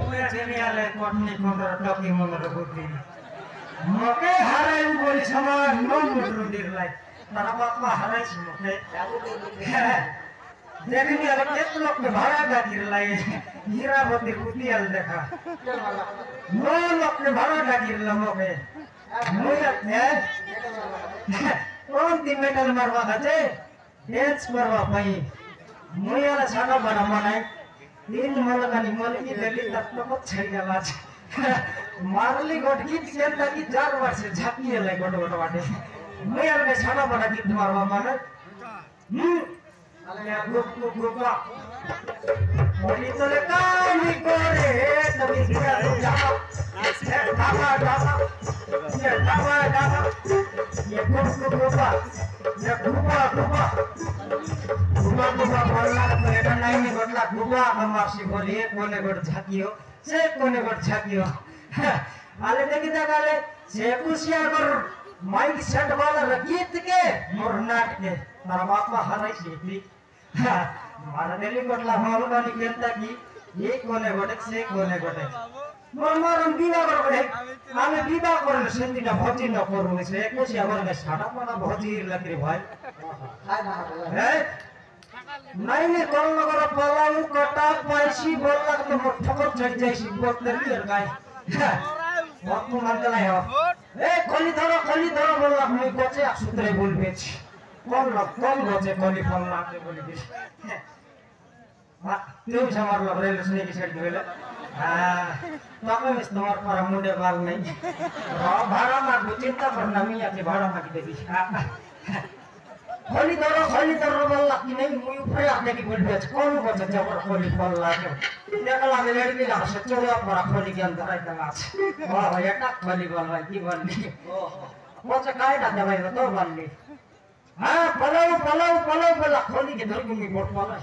ওই জেনিয়ালে কটনি কোনটা টকি মনরে বুদ্ধি মকে হারাই বলি সমান নম্বর দির লাই তারা বাবা হারাইছ মকে দেখনি আর কত লোক ভাড়া গাদির লাই হীরাবতী কুতিয়াল দেখা নো লোক ভাড়া গাদির লমকে মুইয়া কোন তিন মেটাল মারবা আছে ড্যান্স করবা পাই মুইয়া সানা বড় মনাই तीन मलगानी मलगी दिल्ली तक तो छड़ी गला मारली गोट की सेंटा की 4 वर्ष झाकी ले गोट गोट वाटे मैं यार छाना बड़ा की मारवा माने अले गुप गुप गुपा बोली चले कानी करे तभी गिरा तो जाओ डाबा डाबा ये डाबा डाबा ये गुप गुप गुपा ये गुपा गुपा गुपा गुपा बोलना तो एटा नहीं में गोटला गुपा हमासी बोलिए कोने गोट झाकियो से कोने गोट झाकियो आले देखि तकाले से कुसिया कर माइक सेट वाला गीत के मोर नाट के तारा बापा हराई सीती मारा दिल्ली गोटला हॉल गानी केंता की ये कोने गोटे से कोने गोटे मोर मारम बिना करे आमे बिना करे सेंदिना भजी न करू से कुसिया वर्ग साडा पना भजी लकरी भाई है नहीं कल नगर पलाऊ कटा पैसी बोलला तो ठकर चढ़ जाइसी बोलते नहीं गाय वक्त मानते नहीं हो ए खली धरो बोलला मैं कोचे सूत्रे बोल बेच कौन बचे कली फल लाके बोली बेच त्यो समार लग रेल सुने की साइड गेले तपाईं मिस नम्बर पर मुंडे बाल नहीं भाड़ा मार चिंता करना मिया के भाड़ा मार देबी खली धरो बोलला कि नहीं मुई ऊपर आके की बोल बेच कौन बचे जबर खली फल लाके देखला में लड़की ला से चोरा पर खली के अंदर आई तला वाह भैया टक खली बोल भाई की बोलनी बचे काय दा भाई तो बोलनी हां पलाऊ बोला खली के धर गुमी बोट वाला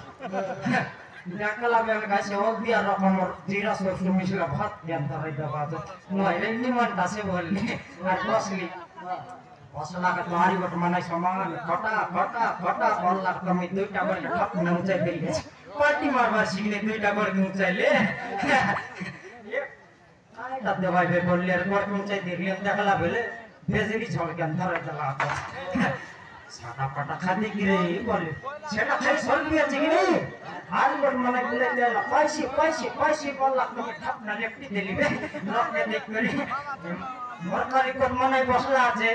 देखला में गासे हो बिया रकम जीरा से मिसला भात के अंदर आई दबा तो नहीं रे निमन दासे बोलनी और बसली असला का तुम्हारी बट मनाई समान फटा बोलला कमी दुईटा बड़ ठप न ऊंचाई दे गए पार्टी मारवा सिगने दुईटा बड़ ऊंचाई ले ये आय दे भाई बे बोलले बड़ ऊंचाई दे रियन देखला बेले बेजरी छोड़ के अंदर चला सादा पटा खादी की रे बोले सेटा खाई सोल बिया छी नहीं हार बड़ मनाई बोले ले पैसे बोलला कमी ठप न लेफ्टी देली बे लोक के देख करी मरकारी कोट मनाई बसला আছে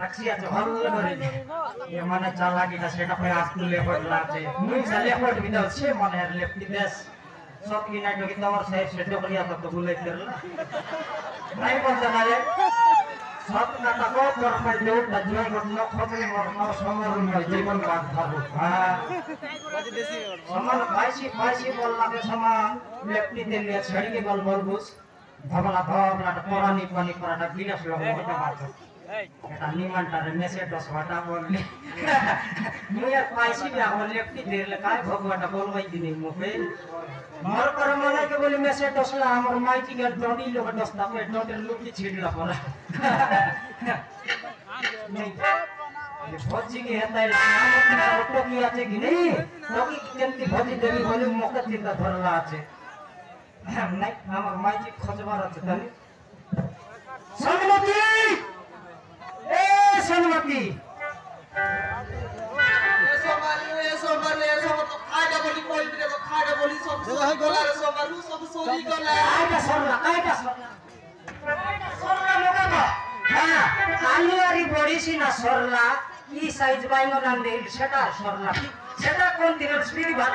रक्षिया जो हल करे ये माने चालाकी का सेटअप में आज ले पड़ला আছে मुई साले पड़ बिदा छे माने लेफ्टी देश सब की नाइट की तवर से सेटअप लिया तब तो बुले करला नहीं पहुंच जाले सब का तको पर पर दो दजवा को न खोजले मोर न समर में जीवन बात थाबो हां समर फाइसी बोलला के समान लेफ्टी दे लिया छड़ी के बल बुस धबला पुरानी पानी पराठा गिलास लगा होता बात এটা নিমানটারে মেসেজ 10 वाटा बोलले मुई यार पैसी भी आगो लेफ्टी देले काय भगवाटा बोलवाई दिने मुके मोर पर मने के बोली मेसेज 10 ला हमर माइटी के डोडी लोग 10 ता पे डोडी लुकी छिड़ला पड़ा नहीं ये भौजी के हेता नाम फोटो की আছে कि नहीं टोकी केंती भौजी देवी बोली मौका चिंता धरला আছে नहीं हमर माइटी खोजबार আছে तनी सनमती ए सनमती ऐसो मारले तो खाड़ा बोली कोई भी तो खाड़ा बोली सब गला रे सब मारू सब सोरी गला कायटा सरला लोगा का हां आलू वाली बड़ी सी ना सरला ई साइज बाइंगो नाम दे सेटा सरला सेटा कोन दिन स्पीड भात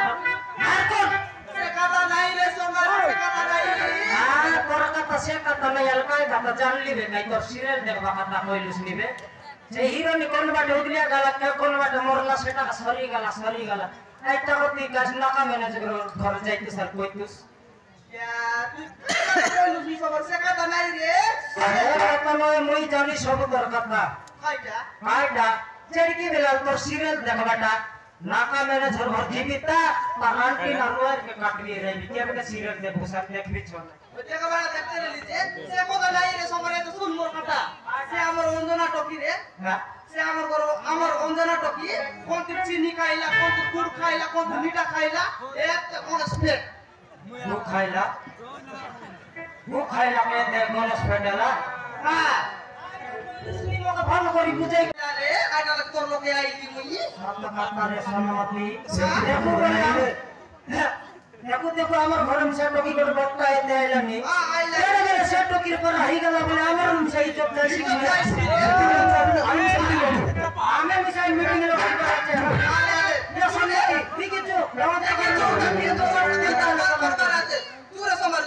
मार कोन से कथा नहीं रे सोमर से कथा नहीं हां तोरा कथा से कथा नहीं अलकाय कथा जान लीबे नहीं तो सीरियल देखबा कथा कोइलुस नीबे जे हीरो नि कोन बाटे उदलिया गाला के कोन बाटे मोरला सेटा सरी गाला आइता होती गास नाका मैनेजर घर जाइते सर कोइतुस यार कोइलुस नि खबर से कथा नहीं रे अरे कथा नय मुई जानी सब तोर कथा कायटा चड़की बेला तो सीरियल देखबाटा नाका मैनेजर घर जीविता आंटी नरवर के काटली रे बिके के सीरियल देखो सब देख भी छोड़ देखा बड़ा देखते रही से को नहीं रे सबरे तो सुन मोर कथा से हमर अंजना टोकी रे हां সে আমার অঞ্জনা টকি কোন চিনি খাইলা কোন গুড় খাইলা কোন মিঠা খাইলা এত কোন স্পেট মুখ খাইলা কে দে গলস ফেডালা হ্যাঁ তুমি মোকে ভালো করে বুঝাই আরে আইনা তোর লোকে আইলি মুই সাত কাতারে সমাপি দেখো দেখো দেখো আমার ঘরে মিশা টকি করে বটকা এতে আইলানি আইলা মেরে সে টকির পর হাই গেল বলে আমার মিশাই চপ যাই শিখি আমি মিশাই মিটিং এর ওপর আছে আরে শুনে ঠিক আছে আমাদের কে তো তুই রে সমাজ